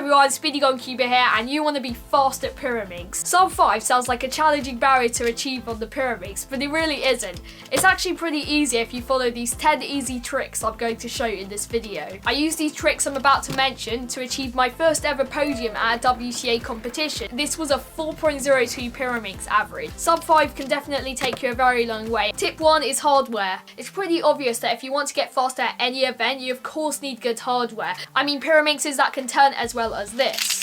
everyone, SpeedyGoneCuber here, and you want to be fast at Pyraminx. SUB-5 sounds like a challenging barrier to achieve on the Pyraminx, but it really isn't. It's actually pretty easy if you follow these 10 easy tricks I'm going to show you in this video. I use these tricks I'm about to mention to achieve my first ever podium at a WTA competition. This was a 4.02 Pyraminx average. SUB-5 can definitely take you a very long way. Tip 1 is hardware. It's pretty obvious that if you want to get faster at any event, you of course need good hardware. I mean Pyraminxes that can turn as well as this.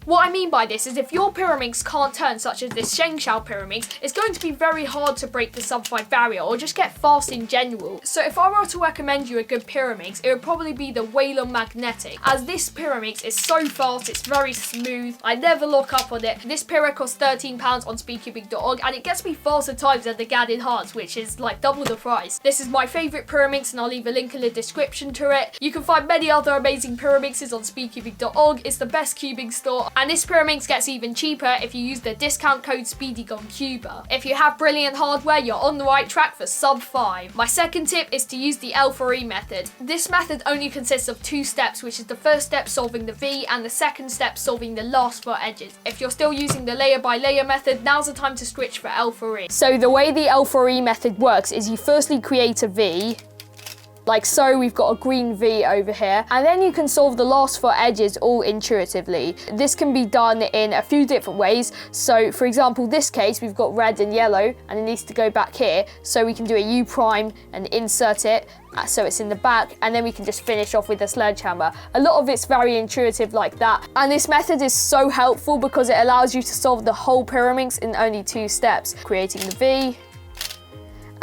What I mean by this is if your Pyraminx can't turn, such as this Shengshao Pyraminx, it's going to be very hard to break the SUB-5 barrier or just get fast in general. So if I were to recommend you a good Pyraminx, it would probably be the Weilong Magnetic, as this Pyraminx is so fast, it's very smooth, I never lock up on it. This Pyra costs £13 on SpeedCubing.org and it gets me faster times than the GAD Enhanced, which is like double the price. This is my favourite Pyraminx and I'll leave a link in the description to it. You can find many other amazing Pyraminxes on SpeedCubing.org. It's the best cubing store. And this Pyraminx gets even cheaper if you use the discount code SpeedyGoneCuber. If you have brilliant hardware, you're on the right track for SUB-5. My second tip is to use the L4E method. This method only consists of 2 steps, which is the first step solving the V and the second step solving the last 4 edges. If you're still using the layer by layer method, now's the time to switch for L4E. So the way the L4E method works is you firstly create a V, like so. We've got a green V over here, and then you can solve the last 4 edges all intuitively. This can be done in a few different ways. So for example, this case, we've got red and yellow, and it needs to go back here. So we can do a U prime and insert it, so it's in the back, and then we can just finish off with a sledgehammer. A lot of it's very intuitive like that, and this method is so helpful because it allows you to solve the whole Pyraminx in only 2 steps, creating the V,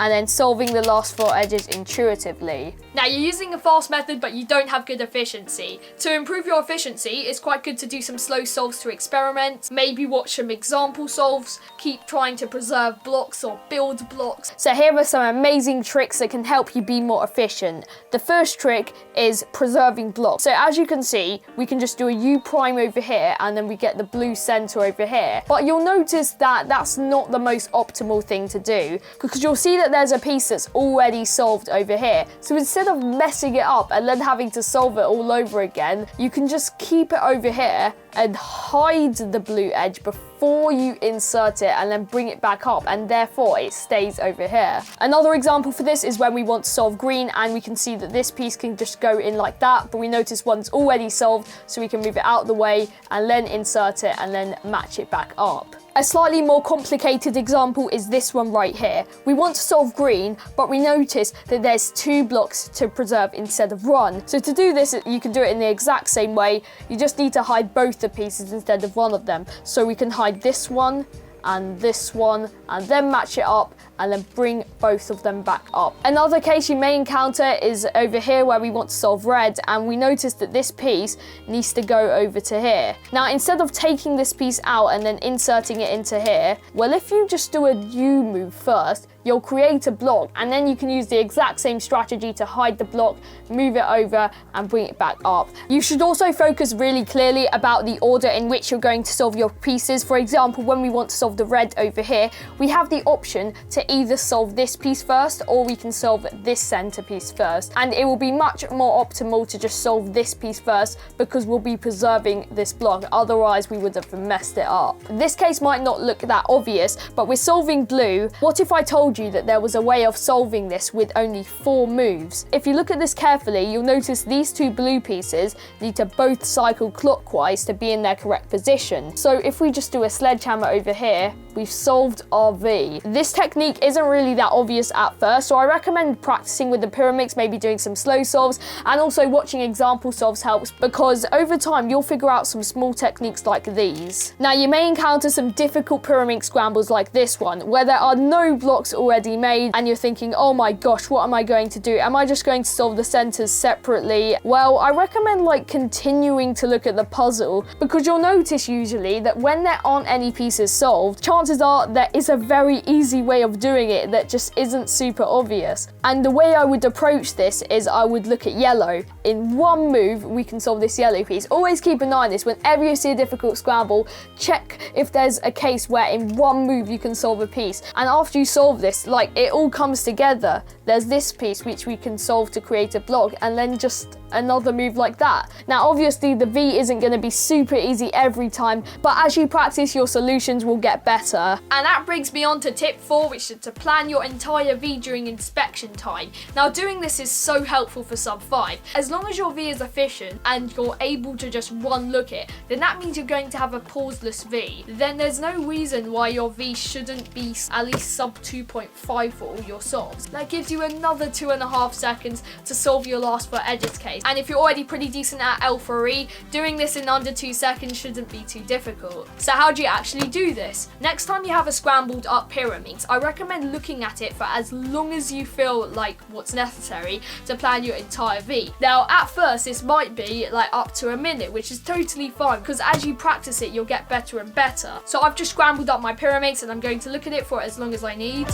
and then solving the last 4 edges intuitively. Now you're using a fast method but you don't have good efficiency. To improve your efficiency, it's quite good to do some slow solves to experiment, maybe watch some example solves, keep trying to preserve blocks or build blocks. So here are some amazing tricks that can help you be more efficient. The first trick is preserving blocks. So as you can see, we can just do a U prime over here and then we get the blue center over here. But you'll notice that that's not the most optimal thing to do, because you'll see that there's a piece that's already solved over here. So instead of messing it up and then having to solve it all over again, you can just keep it over here and hide the blue edge before you insert it and then bring it back up, and therefore it stays over here. Another example for this is when we want to solve green, and we can see that this piece can just go in like that, but we notice one's already solved, so we can move it out of the way and then insert it and then match it back up. A slightly more complicated example is this one right here. We want to solve green, but we notice that there's 2 blocks to preserve instead of 1. So to do this, you can do it in the exact same way. You just need to hide both the pieces instead of one of them. So we can hide this one and this one, and then match it up and then bring both of them back up. Another case you may encounter is over here where we want to solve red, and we notice that this piece needs to go over to here. Now instead of taking this piece out and then inserting it into here, well, if you just do a U move first, you'll create a block, and then you can use the exact same strategy to hide the block, move it over and bring it back up. You should also focus really clearly about the order in which you're going to solve your pieces. For example, when we want to solve the red over here, we have the option to either solve this piece first or we can solve this center piece first, and it will be much more optimal to just solve this piece first because we'll be preserving this block, otherwise we would have messed it up. This case might not look that obvious, but we're solving blue. What if I told you that there was a way of solving this with only 4 moves? If you look at this carefully, you'll notice these 2 blue pieces need to both cycle clockwise to be in their correct position. So if we just do a sledgehammer over here, we've solved our V. This technique isn't really that obvious at first, so I recommend practicing with the Pyraminx, maybe doing some slow solves, and also watching example solves helps, because over time you'll figure out some small techniques like these. Now you may encounter some difficult Pyraminx scrambles like this one, where there are no blocks already made and you're thinking, oh my gosh, what am I going to do? Am I just going to solve the centers separately? Well, I recommend continuing to look at the puzzle, because you'll notice usually that when there aren't any pieces solved, chances are there is a very easy way of doing it that just isn't super obvious. And the way I would approach this is I would look at yellow. in one move we can solve this yellow piece. Always keep an eye on this. Whenever you see a difficult scramble, check if there's a case where in one move you can solve a piece. And after you solve this, like, it all comes together. There's this piece which we can solve to create a block, and then just another move like that. Now obviously the V isn't going to be super easy every time, but as you practice your solutions will get better. And that brings me on to tip 4, which is to plan your entire V during inspection time. Now doing this is so helpful for SUB-5. As long as your V is efficient and you're able to just one look it, then that means you're going to have a pauseless V. Then there's no reason why your V shouldn't be at least sub 2.5 for all your solves. That gives you another 2.5 seconds to solve your last 4 edges case. And if you're already pretty decent at L4E, doing this in under 2 seconds shouldn't be too difficult. So how do you actually do this? Next time you have a scrambled up Pyraminx, I recommend looking at it for as long as you feel like what's necessary to plan your entire V. Now at first this might be like up to a minute, which is totally fine, because as you practice it you'll get better and better. So I've just scrambled up my Pyraminx and I'm going to look at it for as long as I need.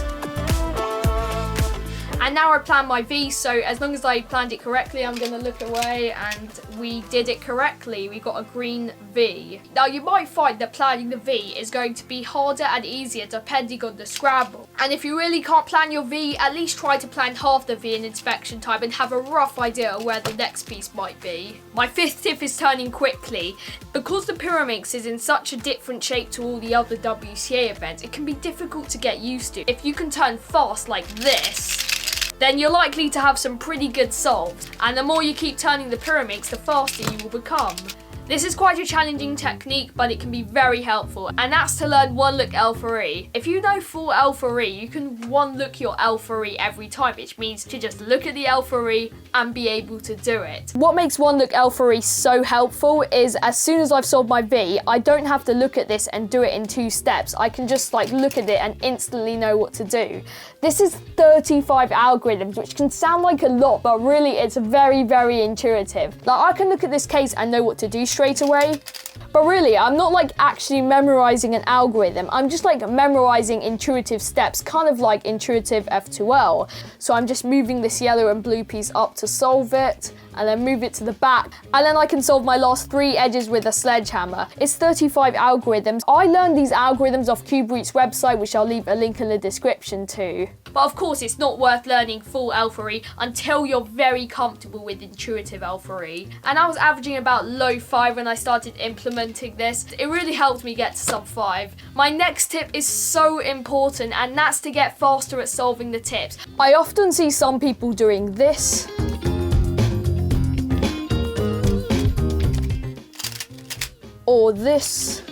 And now I plan my V, so as long as I planned it correctly, I'm going to look away, and we did it correctly. We got a green V. Now you might find that planning the V is going to be harder and easier depending on the scramble. And if you really can't plan your V, at least try to plan half the V in inspection time and have a rough idea of where the next piece might be. My 5th tip is turning quickly. Because the Pyraminx is in such a different shape to all the other WCA events, it can be difficult to get used to. If you can turn fast like this, then you're likely to have some pretty good solves, and the more you keep turning the Pyraminx, the faster you will become. This is quite a challenging technique, but it can be very helpful, and that's to learn one look L4E. If you know full L4E, you can one look your L4E every time, which means to just look at the L4E and be able to do it. What makes one look L4E so helpful is as soon as I've solved my V, I don't have to look at this and do it in 2 steps. I can just like look at it and instantly know what to do. This is 35 algorithms, which can sound like a lot, but really it's very, very intuitive. Like I can look at this case and know what to do straight away. But really, I'm not like actually memorizing an algorithm. I'm just like memorizing intuitive steps, kind of like intuitive F2L. So I'm just moving this yellow and blue piece up to solve it, and then move it to the back, and then I can solve my last 3 edges with a sledgehammer. It's 35 algorithms. I learned these algorithms off Cuber's website, which I'll leave a link in the description to. But of course, it's not worth learning full L4E until you're very comfortable with intuitive L4E. And I was averaging about low 5 when I started implementing this. It really helped me get to SUB-5. My next tip is so important, and that's to get faster at solving the tips. I often see some people doing this, or this.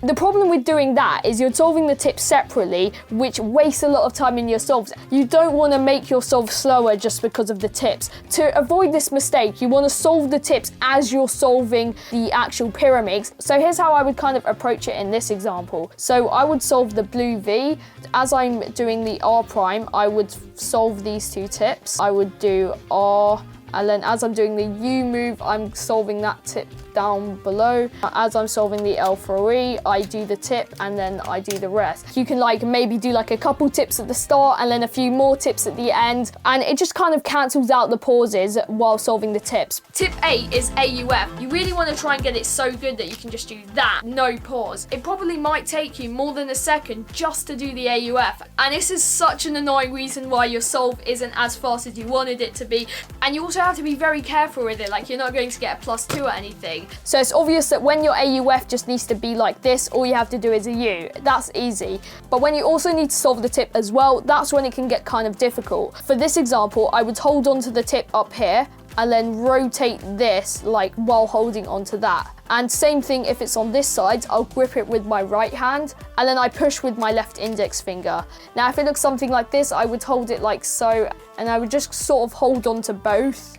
The problem with doing that is you're solving the tips separately, which wastes a lot of time in your solves. You don't want to make your solve slower just because of the tips. To avoid this mistake, you want to solve the tips as you're solving the actual Pyraminx. So here's how I would kind of approach it in this example. So I would solve the blue V. As I'm doing the R prime, I would solve these 2 tips. I would do R, and then as I'm doing the U move, I'm solving that tip down below. As I'm solving the L4E, I do the tip and then I do the rest. You can like maybe do like a couple tips at the start and then a few more tips at the end, and it just kind of cancels out the pauses while solving the tips. Tip 8 is AUF. You really want to try and get it so good that you can just do that, no pause. It probably might take you more than a second just to do the AUF, and this is such an annoying reason why your solve isn't as fast as you wanted it to be. And you also have to be very careful with it, like you're not going to get a +2 or anything. So it's obvious that when your AUF just needs to be like this, all you have to do is a U. That's easy. But when you also need to solve the tip as well, that's when it can get kind of difficult. For this example, I would hold on to the tip up here and then rotate this like while holding onto that. And same thing if it's on this side, I'll grip it with my right hand and then I push with my left index finger. Now if it looks something like this, I would hold it like so, and I would just sort of hold on to both.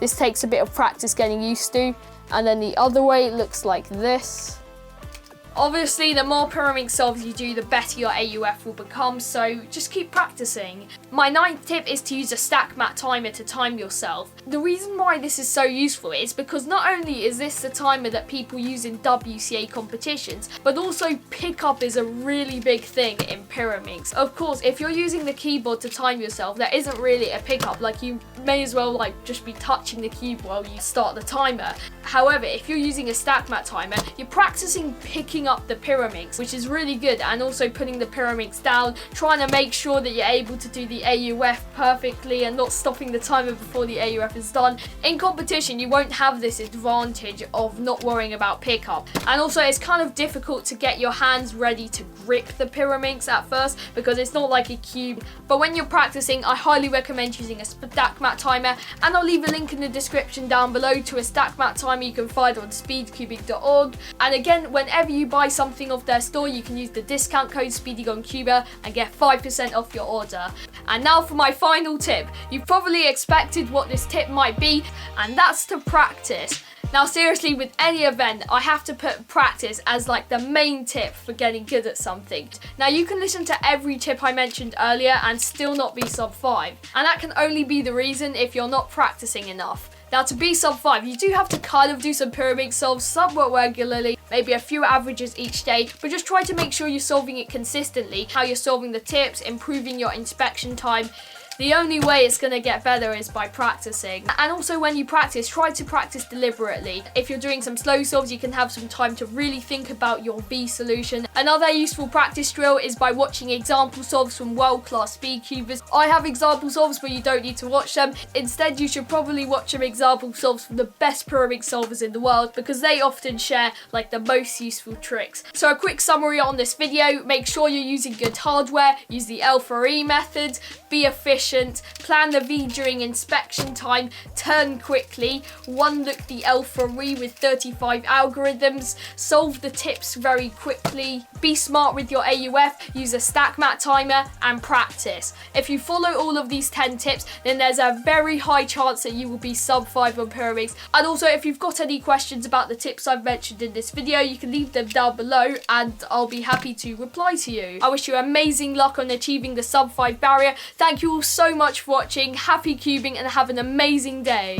This takes a bit of practice getting used to. And then the other way looks like this. Obviously, the more Pyraminx solves you do, the better your AUF will become, so just keep practicing. My 9th tip is to use a stack mat timer to time yourself. The reason why this is so useful is because not only is this the timer that people use in WCA competitions, but also pickup is a really big thing in Pyraminx. Of course, if you're using the keyboard to time yourself, there isn't really a pickup, like you may as well like just be touching the keyboard while you start the timer. However, if you're using a stack mat timer, you're practicing picking up the Pyraminx, which is really good, and also putting the Pyraminx down, trying to make sure that you're able to do the AUF perfectly and not stopping the timer before the AUF is done. In competition, you won't have this advantage of not worrying about pickup, and also it's kind of difficult to get your hands ready to grip the Pyraminx at first because it's not like a cube. But when you're practicing, I highly recommend using a stack mat timer, and I'll leave a link in the description down below to a stack mat timer you can find on speedcubing.org. And again, whenever you buy something off their store, you can use the discount code SpeedyGoneCuber and get 5% off your order. And now for my final tip. You've probably expected what this tip might be, and that's to practice. Now seriously, with any event, I have to put practice as like the main tip for getting good at something. Now you can listen to every tip I mentioned earlier and still not be sub 5. And that can only be the reason if you're not practicing enough. Now to be sub 5, you do have to kind of do some Pyraminx solves somewhat regularly, maybe a few averages each day, but just try to make sure you're solving it consistently, how you're solving the tips, improving your inspection time. The only way it's going to get better is by practicing. And also when you practice, try to practice deliberately. If you're doing some slow solves, you can have some time to really think about your V solution. Another useful practice drill is by watching example solves from world-class SpeedCubers. I have example solves, but you don't need to watch them. Instead, you should probably watch some example solves from the best Pyraminx solvers in the world, because they often share like the most useful tricks. So a quick summary on this video: make sure you're using good hardware, use the L4E method, be efficient, plan the V during inspection time, turn quickly, one-look the L4E with 35 algorithms, solve the tips very quickly, be smart with your AUF, use a stack mat timer, and practice. If you follow all of these 10 tips, then there's a very high chance that you will be sub 5 on Pyraminx. And also, if you've got any questions about the tips I've mentioned in this video, you can leave them down below and I'll be happy to reply to you. I wish you amazing luck on achieving the sub 5 barrier. Thank you all so much for watching, happy cubing, and have an amazing day.